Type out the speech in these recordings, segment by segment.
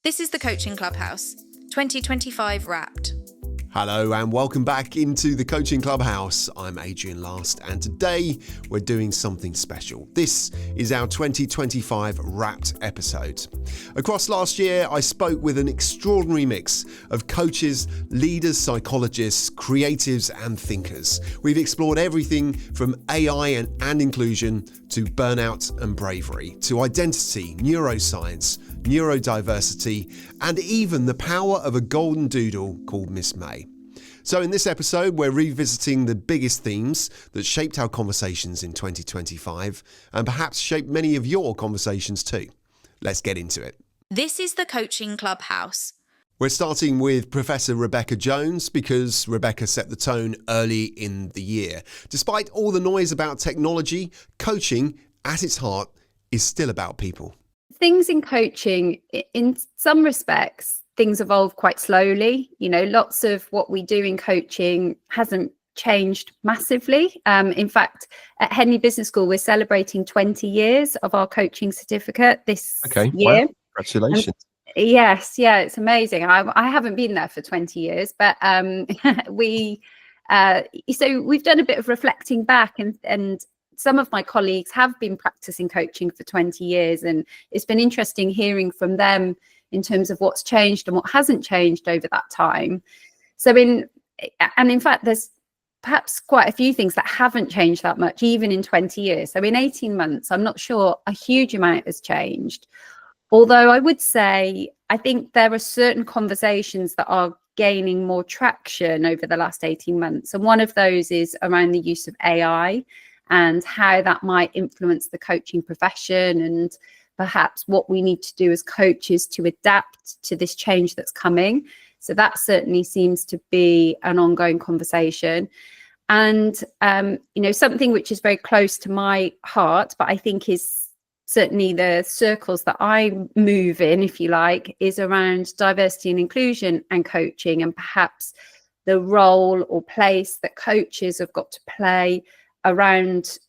This is the Coaching Clubhouse, 2025 Wrapped. Hello and welcome back into the Coaching Clubhouse. I'm Adrian Last and today we're doing something special. This is our 2025 Wrapped episode. Across last year, I spoke with an extraordinary mix of coaches, leaders, psychologists, creatives and thinkers. We've explored everything from AI and inclusion to burnout and bravery, to identity, neuroscience, neurodiversity, and even the power of a golden doodle called Miss May. So in this episode, we're revisiting the biggest themes that shaped our conversations in 2025 and perhaps shaped many of your conversations too. Let's get into it. This is the Coaching Clubhouse. We're starting with Professor Rebecca Jones because Rebecca set the tone early in the year. Despite all the noise about technology, coaching at its heart is still about people. Things in coaching, in some respects, things evolve quite slowly. You know, lots of what we do in coaching hasn't changed massively. In fact, at Henley Business School, we're celebrating 20 years of our coaching certificate this year. Wow. Congratulations. Yes, yeah, it's amazing. I haven't been there for 20 years, but so we've done a bit of reflecting back, and some of my colleagues have been practicing coaching for 20 years, and it's been interesting hearing from them in terms of what's changed and what hasn't changed over that time. In fact, there's perhaps quite a few things that haven't changed that much, even in 20 years. So in 18 months, I'm not sure a huge amount has changed. Although I would say, I think there are certain conversations that are gaining more traction over the last 18 months. And one of those is around the use of AI and how that might influence the coaching profession, and perhaps what we need to do as coaches to adapt to this change that's coming. So that certainly seems to be an ongoing conversation. And, something which is very close to my heart, but I think is certainly the circles that I move in, if you like, is around diversity and inclusion and coaching, and perhaps the role or place that coaches have got to play around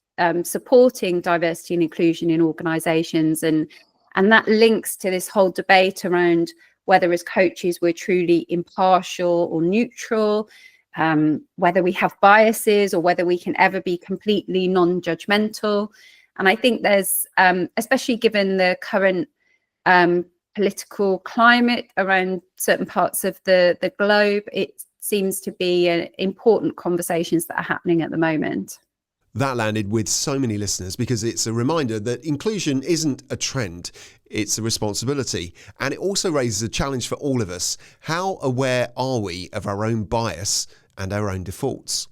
supporting diversity and inclusion in organizations. And that links to this whole debate around whether as coaches we're truly impartial or neutral, whether we have biases or whether we can ever be completely non-judgmental. And I think there's, especially given the current political climate around certain parts of the globe, it seems to be important conversations that are happening at the moment. That landed with so many listeners because it's a reminder that inclusion isn't a trend, it's a responsibility. And it also raises a challenge for all of us. How aware are we of our own bias and our own defaults?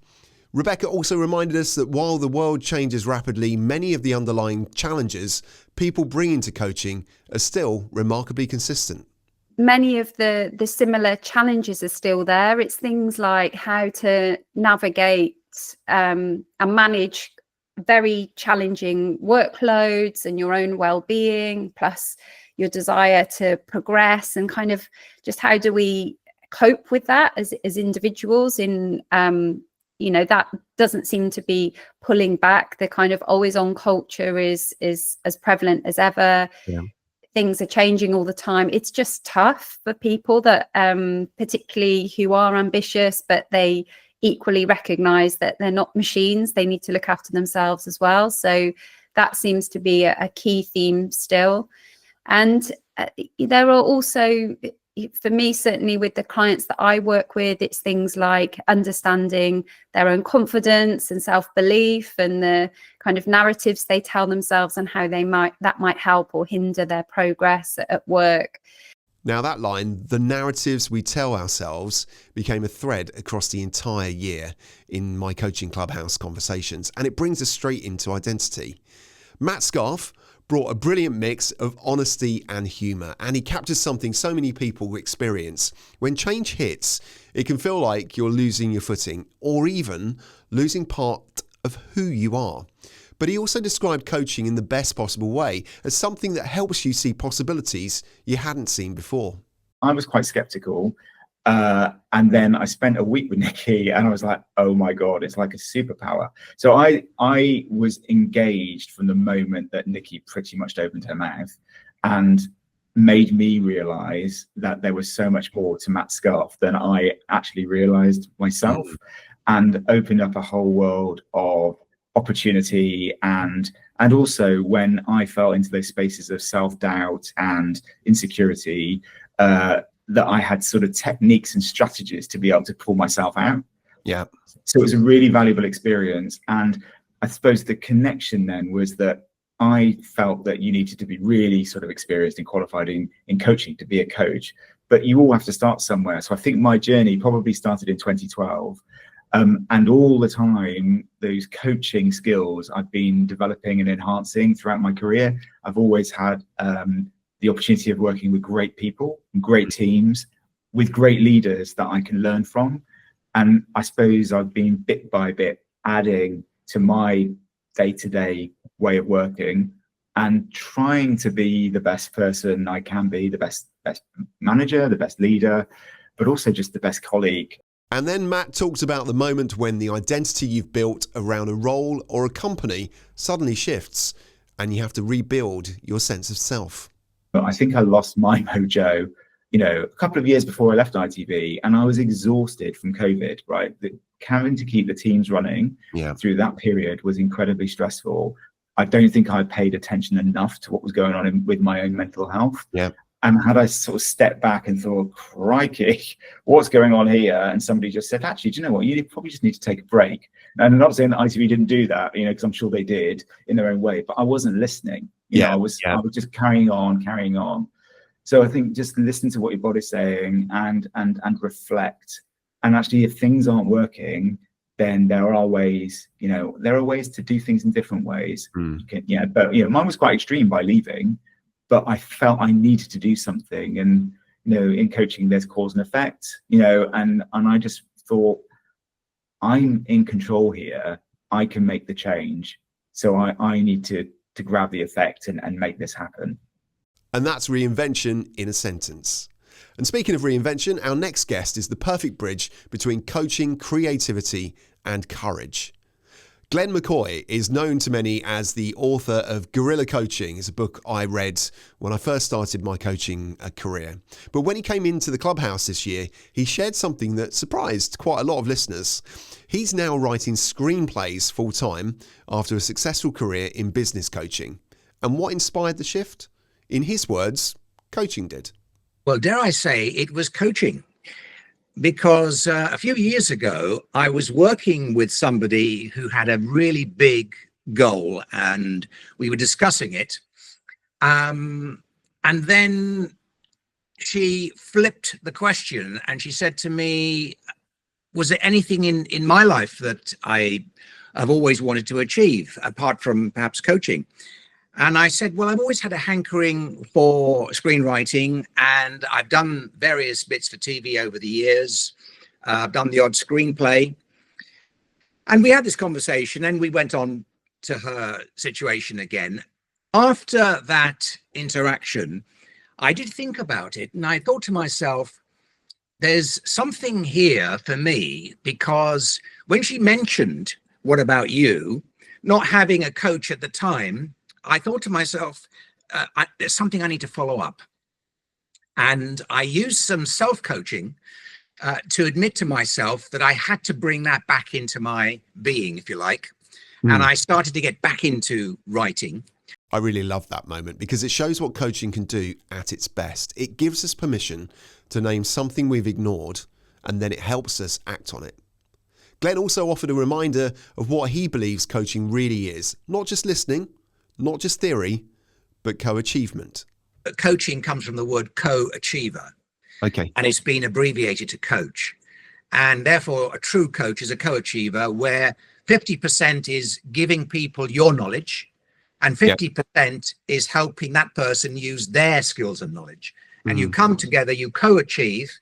Rebecca also reminded us that while the world changes rapidly, many of the underlying challenges people bring into coaching are still remarkably consistent. Many of the similar challenges are still there. It's things like how to navigate and manage very challenging workloads and your own well-being, plus your desire to progress, and kind of just how do we cope with that as individuals in that doesn't seem to be pulling back. The kind of always on culture is as prevalent as ever. Yeah. Things are changing all the time. It's just tough for people that particularly who are ambitious, but they equally recognize that they're not machines. They need to look after themselves as well. So that seems to be a key theme still. And there are also, for me, certainly with the clients that I work with, it's things like understanding their own confidence and self-belief and the kind of narratives they tell themselves and how that might help or hinder their progress at work. Now that line, the narratives we tell ourselves, became a thread across the entire year in my Coaching Clubhouse conversations, and it brings us straight into identity. Matt Scarff brought a brilliant mix of honesty and humour, and he captures something so many people experience. When change hits, it can feel like you're losing your footing or even losing part of who you are. But he also described coaching in the best possible way as something that helps you see possibilities you hadn't seen before. I was quite skeptical. And then I spent a week with Nikki and I was like, oh my God, it's like a superpower. So I was engaged from the moment that Nikki pretty much opened her mouth. And made me realize that there was so much more to Matt Scarff than I actually realized myself, and opened up a whole world of opportunity. And also, when I fell into those spaces of self-doubt and insecurity, that I had sort of techniques and strategies to be able to pull myself out. Yeah. So it was a really valuable experience. And I suppose the connection then was that I felt that you needed to be really sort of experienced and qualified in coaching to be a coach, but you all have to start somewhere. So I think my journey probably started in 2012. And all the time, those coaching skills I've been developing and enhancing throughout my career. I've always had the opportunity of working with great people, great teams, with great leaders that I can learn from. And I suppose I've been bit by bit adding to my day-to-day way of working and trying to be the best person I can be, the best manager, the best leader, but also just the best colleague. And then Matt talked about the moment when the identity you've built around a role or a company suddenly shifts and you have to rebuild your sense of self. But I think I lost my mojo, a couple of years before I left ITV, and I was exhausted from COVID, right? Having to keep the teams running through that period was incredibly stressful. I don't think I paid attention enough to what was going on with my own mental health. Yeah. And had I sort of stepped back and thought, crikey, what's going on here? And somebody just said, actually, do you know what? You probably just need to take a break. And I'm not saying that ITV didn't do that, because I'm sure they did in their own way, but I wasn't listening. I was just carrying on. So I think just listen to what your body's saying and reflect. And actually, if things aren't working, then there are ways, to do things in different ways. But mine was quite extreme by leaving, but I felt I needed to do something. And, in coaching, there's cause and effect, and I just thought, I'm in control here. I can make the change. So I need to grab the effect and make this happen. And that's reinvention in a sentence. And speaking of reinvention, our next guest is the perfect bridge between coaching, creativity, and courage. Glen McCoy is known to many as the author of Guerrilla Coaching. It's a book I read when I first started my coaching career. But when he came into the Clubhouse this year, he shared something that surprised quite a lot of listeners. He's now writing screenplays full-time after a successful career in business coaching. And what inspired the shift? In his words, coaching did. Well, dare I say it was coaching, because a few years ago, I was working with somebody who had a really big goal and we were discussing it. And then she flipped the question and she said to me, was there anything in my life that I have always wanted to achieve apart from perhaps coaching? And I said, well, I've always had a hankering for screenwriting, and I've done various bits for TV over the years. I've done the odd screenplay. And we had this conversation and we went on to her situation again. After that interaction, I did think about it and I thought to myself, there's something here for me, because when she mentioned, what about you, not having a coach at the time, I thought to myself, there's something I need to follow up. And I used some self-coaching to admit to myself that I had to bring that back into my being, if you like. And I started to get back into writing. I really love that moment because it shows what coaching can do at its best. It gives us permission to name something we've ignored, and then it helps us act on it. Glen also offered a reminder of what he believes coaching really is. Not just listening, not just theory, but co-achievement. Coaching comes from the word co-achiever. Okay. And it's been abbreviated to coach. And therefore, a true coach is a co-achiever where 50% is giving people your knowledge and 50% is helping that person use their skills and knowledge. And you come together, you co-achieve,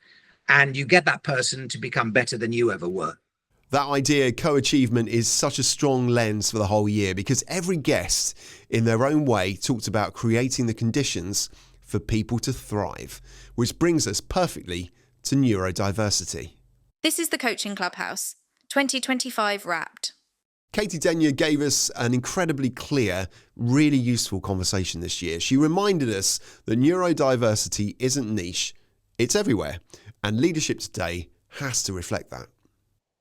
and you get that person to become better than you ever were. That idea, co-achievement, is such a strong lens for the whole year because every guest in their own way talked about creating the conditions for people to thrive, which brings us perfectly to neurodiversity. This is the Coaching Clubhouse, 2025 Wrapped. Katie Denyer gave us an incredibly clear, really useful conversation this year. She reminded us that neurodiversity isn't niche, it's everywhere, and leadership today has to reflect that.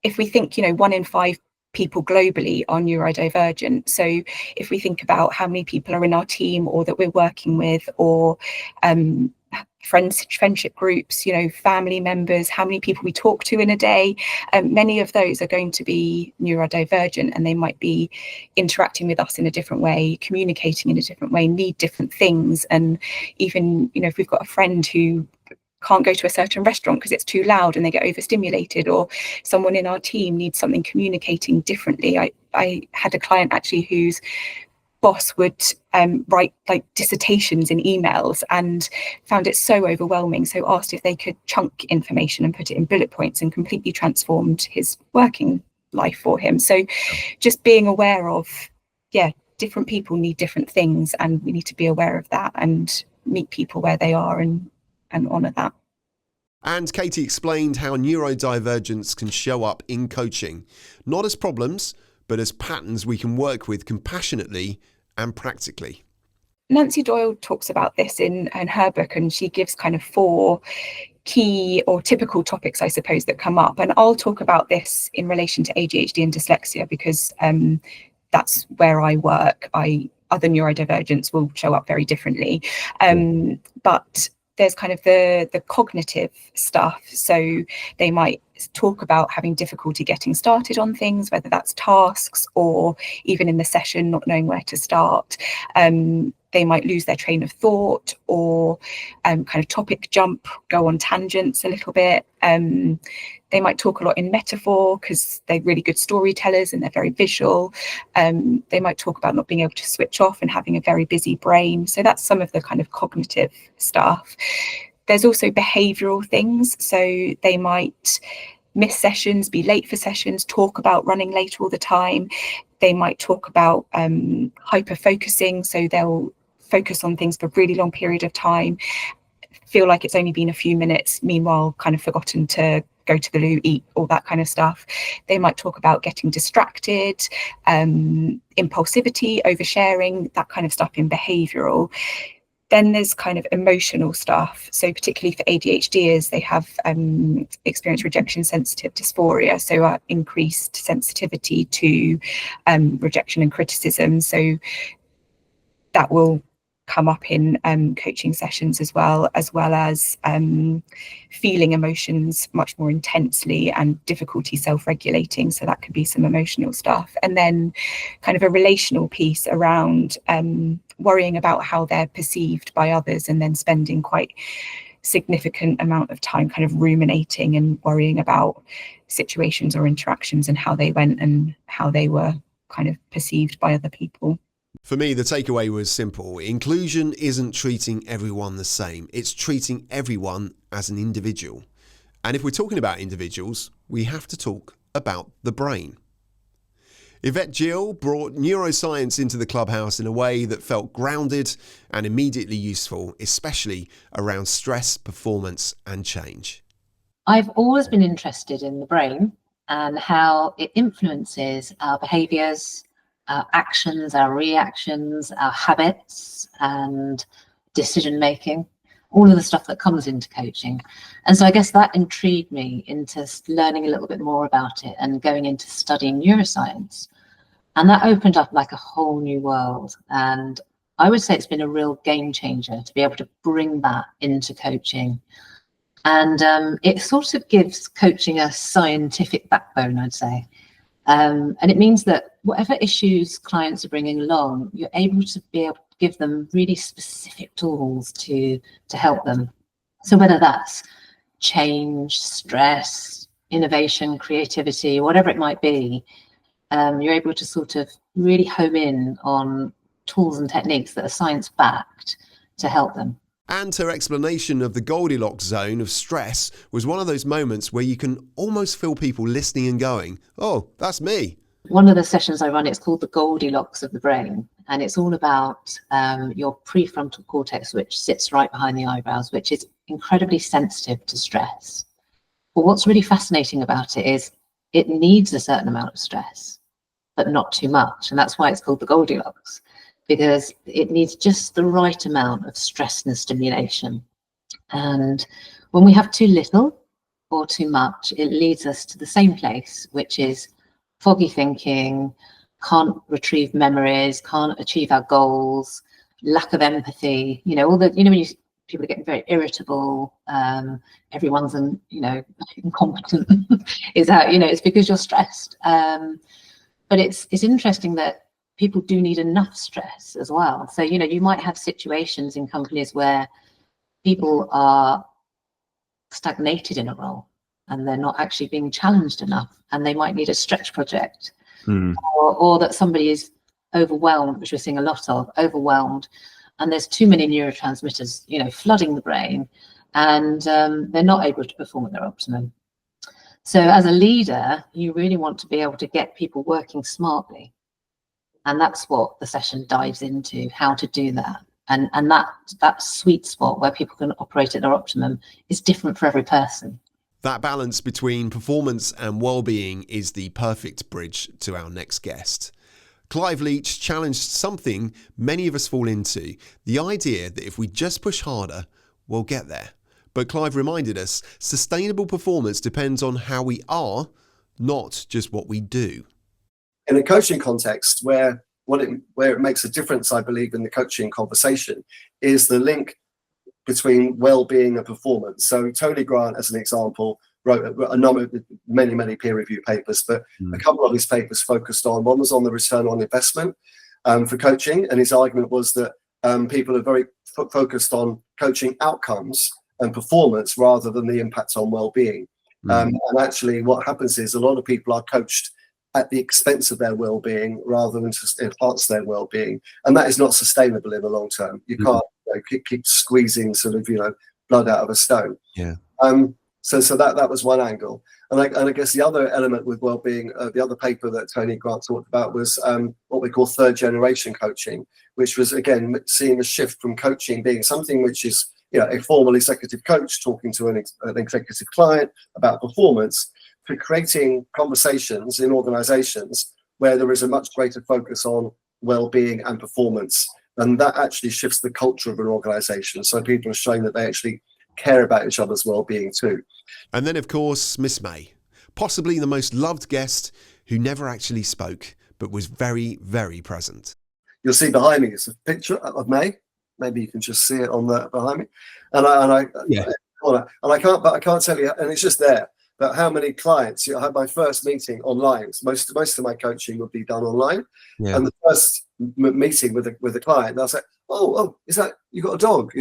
If we think, 1 in 5 people globally are neurodivergent. So if we think about how many people are in our team or that we're working with, or friendship groups, family members, how many people we talk to in a day, many of those are going to be neurodivergent, and they might be interacting with us in a different way, communicating in a different way, need different things. And even, if we've got a friend who can't go to a certain restaurant because it's too loud and they get overstimulated, or someone in our team needs something communicating differently. I had a client actually whose boss would write like dissertations in emails and found it so overwhelming, so asked if they could chunk information and put it in bullet points, and completely transformed his working life for him. So just being aware of, different people need different things, and we need to be aware of that and meet people where they are and honour that. And Katie explained how neurodivergence can show up in coaching, not as problems, but as patterns we can work with compassionately and practically. Nancy Doyle talks about this in her book, and she gives kind of 4 key or typical topics, I suppose, that come up. And I'll talk about this in relation to ADHD and dyslexia because that's where I work. Other neurodivergents will show up very differently. But there's kind of the cognitive stuff. So they might talk about having difficulty getting started on things, whether that's tasks or even in the session, not knowing where to start. They might lose their train of thought, or kind of topic jump, go on tangents a little bit. They might talk a lot in metaphor because they're really good storytellers and they're very visual. They might talk about not being able to switch off and having a very busy brain. So that's some of the kind of cognitive stuff. There's also behavioural things. So they might miss sessions, be late for sessions, talk about running late all the time. They might talk about hyper-focusing. So they'll focus on things for a really long period of time, feel like it's only been a few minutes, meanwhile kind of forgotten to go to the loo, eat, all that kind of stuff. They might talk about getting distracted, impulsivity, oversharing, that kind of stuff in behavioural. Then there's kind of emotional stuff. So particularly for ADHDers, they have experienced rejection sensitive dysphoria, so increased sensitivity to rejection and criticism. So that will come up in coaching sessions as well as feeling emotions much more intensely and difficulty self-regulating. So that could be some emotional stuff. And then kind of a relational piece around worrying about how they're perceived by others, and then spending quite significant amount of time kind of ruminating and worrying about situations or interactions and how they went and how they were kind of perceived by other people. For me, the takeaway was simple. Inclusion isn't treating everyone the same. It's treating everyone as an individual. And if we're talking about individuals, we have to talk about the brain. Yvette Jeal brought neuroscience into the clubhouse in a way that felt grounded and immediately useful, especially around stress, performance and change. I've always been interested in the brain and how it influences our behaviours, our actions, our reactions, our habits and decision making, all of the stuff that comes into coaching. And so I guess that intrigued me into learning a little bit more about it and going into studying neuroscience. And that opened up like a whole new world. And I would say it's been a real game changer to be able to bring that into coaching. And it sort of gives coaching a scientific backbone, I'd say. And it means that whatever issues clients are bringing along, you're able to give them really specific tools to help them. So whether that's change, stress, innovation, creativity, whatever it might be, you're able to sort of really home in on tools and techniques that are science-backed to help them. And her explanation of the Goldilocks zone of stress was one of those moments where you can almost feel people listening and going, oh, that's me. One of the sessions I run, it's called the Goldilocks of the brain. And it's all about your prefrontal cortex, which sits right behind the eyebrows, which is incredibly sensitive to stress. But what's really fascinating about it is it needs a certain amount of stress, but not too much. And that's why it's called the Goldilocks, because it needs just the right amount of stress and stimulation. And when we have too little or too much, it leads us to the same place, which is foggy thinking, can't retrieve memories, can't achieve our goals, lack of empathy, all the, when people are getting very irritable, everyone's, incompetent, is that, it's because you're stressed. But it's interesting that people do need enough stress as well. So, you might have situations in companies where people are stagnated in a role and they're not actually being challenged enough, and they might need a stretch project. Or that somebody is overwhelmed, which we're seeing a lot of, overwhelmed, and there's too many neurotransmitters, flooding the brain, and they're not able to perform at their optimum. So as a leader, you really want to be able to get people working smartly. And that's what the session dives into, how to do that. And that sweet spot where people can operate at their optimum is different for every person. That balance between performance and well-being is the perfect bridge to our next guest. Clive Leach challenged something many of us fall into, the idea that if we just push harder, we'll get there. But Clive reminded us, sustainable performance depends on how we are, not just what we do. In a coaching context, where it makes a difference, I believe, in the coaching conversation, is the link between well-being and performance. So Tony Grant, as an example, wrote a number of many peer-reviewed papers, but a couple of his papers focused on, one was on the return on investment for coaching, and his argument was that people are very focused on coaching outcomes and performance rather than the impact on well-being. And actually what happens is a lot of people are coached at the expense of their well-being rather than to enhance their well-being, and that is not sustainable in the long term. You can't keep squeezing sort of blood out of a stone. So that was one angle, and I guess the other element with well-being, the other paper that Tony Grant talked about was what we call third generation coaching, which was again seeing a shift from coaching being something which is a formal executive coach talking to an executive client about performance, to creating conversations in organizations where there is a much greater focus on well-being and performance. And that actually shifts the culture of an organization. So people are showing that they actually care about each other's well-being too. And then, of course, Miss May, possibly the most loved guest who never actually spoke, but was very, very present. You'll see behind me is a picture of May. Maybe you can just see it on the behind me. And I can't tell you, and it's just there. But how many clients? I had my first meeting online. Most of my coaching would be done online. And the first meeting with a client, they'll say, "Oh, is that you got a dog?"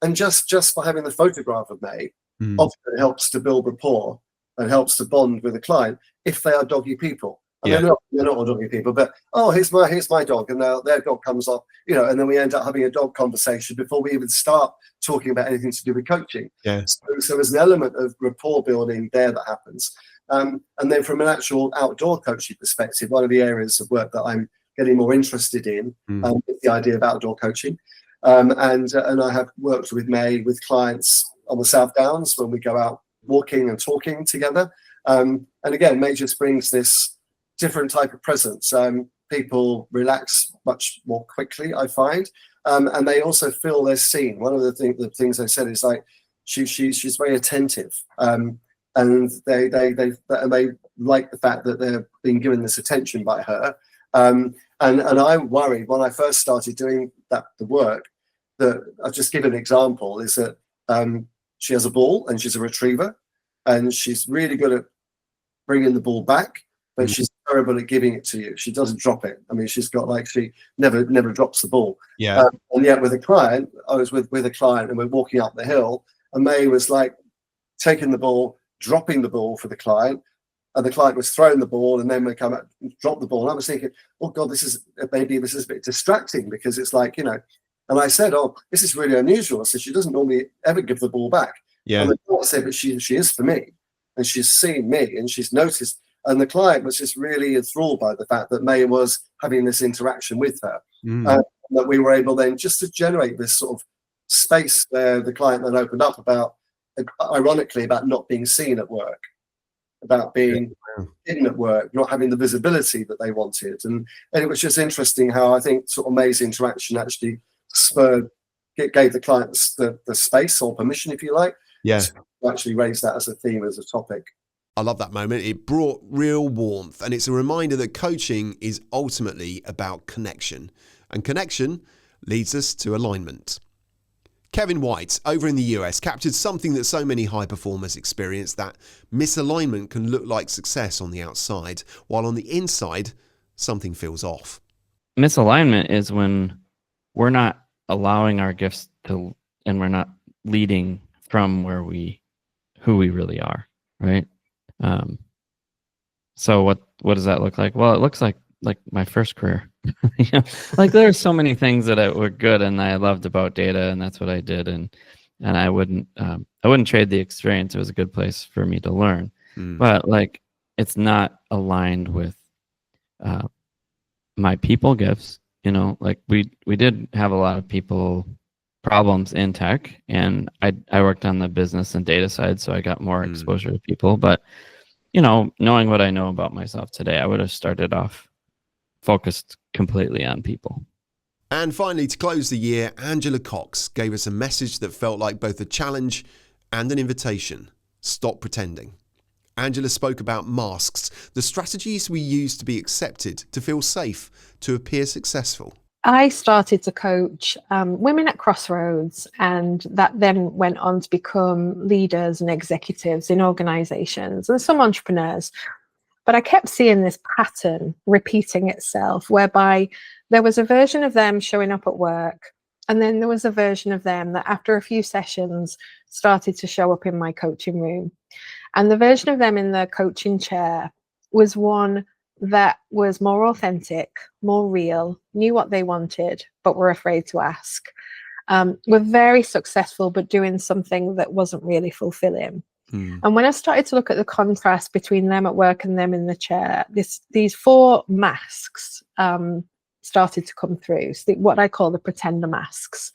And just by having the photograph of May, often helps to build rapport and helps to bond with a client if they are doggy people. And they're not all doggy people, but here's my dog, and now their dog comes up, and then we end up having a dog conversation before we even start talking about anything to do with coaching. So there's an element of rapport building there that happens. And then from an actual outdoor coaching perspective, one of the areas of work that I'm getting more interested in is the idea of outdoor coaching. And I have worked with May with clients on the South Downs when we go out walking and talking together. And again, May just brings this different type of presence. People relax much more quickly, I find, and they also feel they're seen. One of the things I said is like she's very attentive, and they like the fact that they're being given this attention by her. And I worried when I first started doing the work that I'll just give an example is that she has a ball and she's a retriever, and she's really good at bringing the ball back. But she's terrible at giving it to you. She doesn't drop it. I mean, she's got she never drops the ball. And yet with a client, I was with a client and we're walking up the hill, and May was like taking the ball, dropping the ball for the client, and the client was throwing the ball, and then we come up, drop the ball. And I was thinking, oh God, this is a bit distracting, because it's like, and I said, oh, this is really unusual. I said, she doesn't normally ever give the ball back. And the client said, but she is for me, and she's seen me, and she's noticed. And the client was just really enthralled by the fact that May was having this interaction with her. That we were able then just to generate this sort of space where the client then opened up about, ironically, about not being seen at work. about being hidden at work, not having the visibility that they wanted. And it was just interesting how I think sort of May's interaction actually gave the clients the space or permission, if you like, to actually raise that as a theme, as a topic. I love that moment. It brought real warmth, and it's a reminder that coaching is ultimately about connection, and connection leads us to alignment. Kevin White, over in the US, captured something that so many high performers experience, that misalignment can look like success on the outside, while on the inside, something feels off. Misalignment is when we're not allowing our gifts to, and we're not leading from who we really are, right? So what does that look like? Well, it looks like my first career. Like there are so many things that were good and I loved about data, and that's what I did, and I wouldn't trade the experience. It was a good place for me to learn, but like it's not aligned with my people gifts. Like we did have a lot of people problems in tech, and I worked on the business and data side, so I got more exposure to people. But knowing what I know about myself today, I would have started off focused completely on people. And finally, to close the year, Angela Cox gave us a message that felt like both a challenge and an invitation. Stop pretending. Angela spoke about masks, the strategies we use to be accepted, to feel safe, to appear successful. I started to coach women at crossroads, and that then went on to become leaders and executives in organizations and some entrepreneurs. But I kept seeing this pattern repeating itself, whereby there was a version of them showing up at work, and then there was a version of them that after a few sessions started to show up in my coaching room. And the version of them in the coaching chair was one that was more authentic, more real, knew what they wanted, but were afraid to ask. Were very successful, but doing something that wasn't really fulfilling. And when I started to look at the contrast between them at work and them in the chair, these four masks started to come through. So what I call the pretender masks.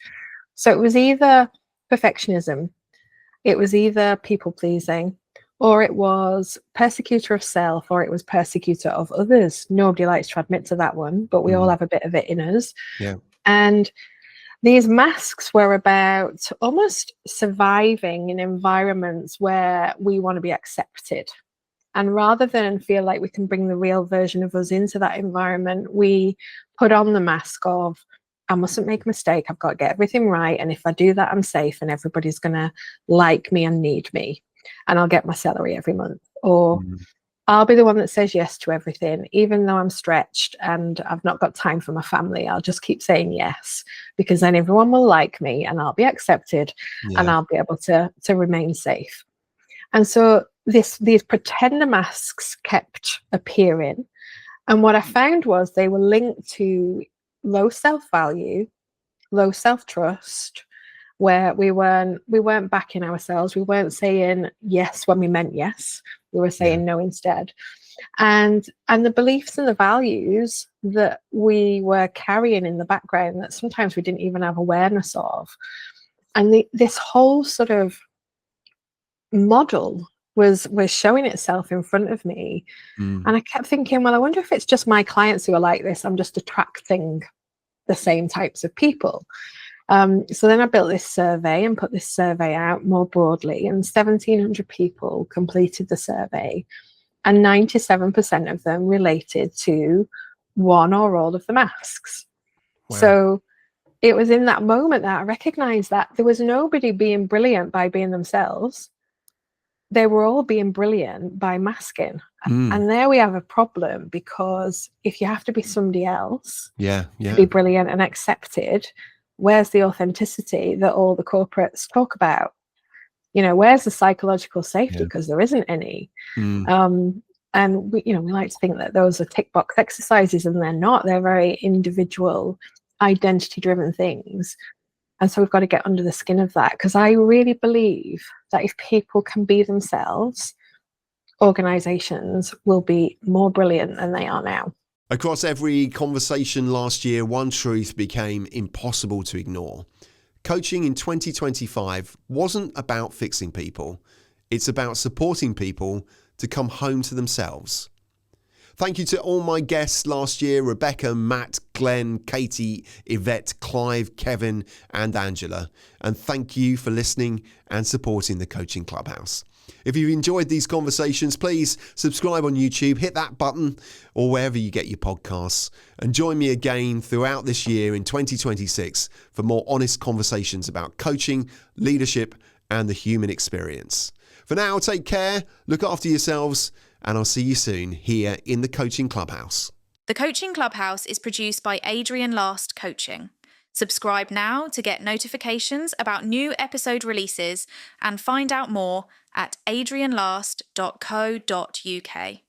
So it was either perfectionism, it was either people pleasing, or it was persecutor of self, or it was persecutor of others. Nobody likes to admit to that one, but we all have a bit of it in us. Yeah. And these masks were about almost surviving in environments where we want to be accepted. And rather than feel like we can bring the real version of us into that environment, we put on the mask of, I mustn't make a mistake, I've got to get everything right. And if I do that, I'm safe and everybody's going to like me and need me. And I'll get my salary every month. Or I'll be the one that says yes to everything, even though I'm stretched and I've not got time for my family. I'll just keep saying yes, because then everyone will like me and I'll be accepted and I'll be able to remain safe. And so these pretender masks kept appearing. And what I found was they were linked to low self-value, low self-trust, where we weren't backing ourselves. We weren't saying yes when we meant yes. We were saying no instead. And the beliefs and the values that we were carrying in the background that sometimes we didn't even have awareness of. And this whole sort of model was showing itself in front of me. And I kept thinking, well, I wonder if it's just my clients who are like this. I'm just attracting the same types of people. So then I built this survey and put this survey out more broadly, and 1,700 people completed the survey, and 97% of them related to one or all of the masks. Wow. So it was in that moment that I recognized that there was nobody being brilliant by being themselves. They were all being brilliant by masking. And there we have a problem, because if you have to be somebody else to be brilliant and accepted, where's the authenticity that all the corporates talk about? Where's the psychological safety? Because there isn't any. And we like to think that those are tick box exercises, and they're not. They're very individual, identity driven things. And so we've got to get under the skin of that, because I really believe that if people can be themselves, organizations will be more brilliant than they are now. Across every conversation last year, one truth became impossible to ignore. Coaching in 2025 wasn't about fixing people. It's about supporting people to come home to themselves. Thank you to all my guests last year, Rebecca, Matt, Glenn, Katie, Yvette, Clive, Kevin and Angela. And thank you for listening and supporting the Coaching Clubhouse. If you've enjoyed these conversations, please subscribe on YouTube, hit that button or wherever you get your podcasts, and join me again throughout this year in 2026 for more honest conversations about coaching, leadership and the human experience. For now, take care, look after yourselves, and I'll see you soon here in the Coaching Clubhouse. The Coaching Clubhouse is produced by Adrian Last Coaching. Subscribe now to get notifications about new episode releases and find out more at adrianlast.co.uk.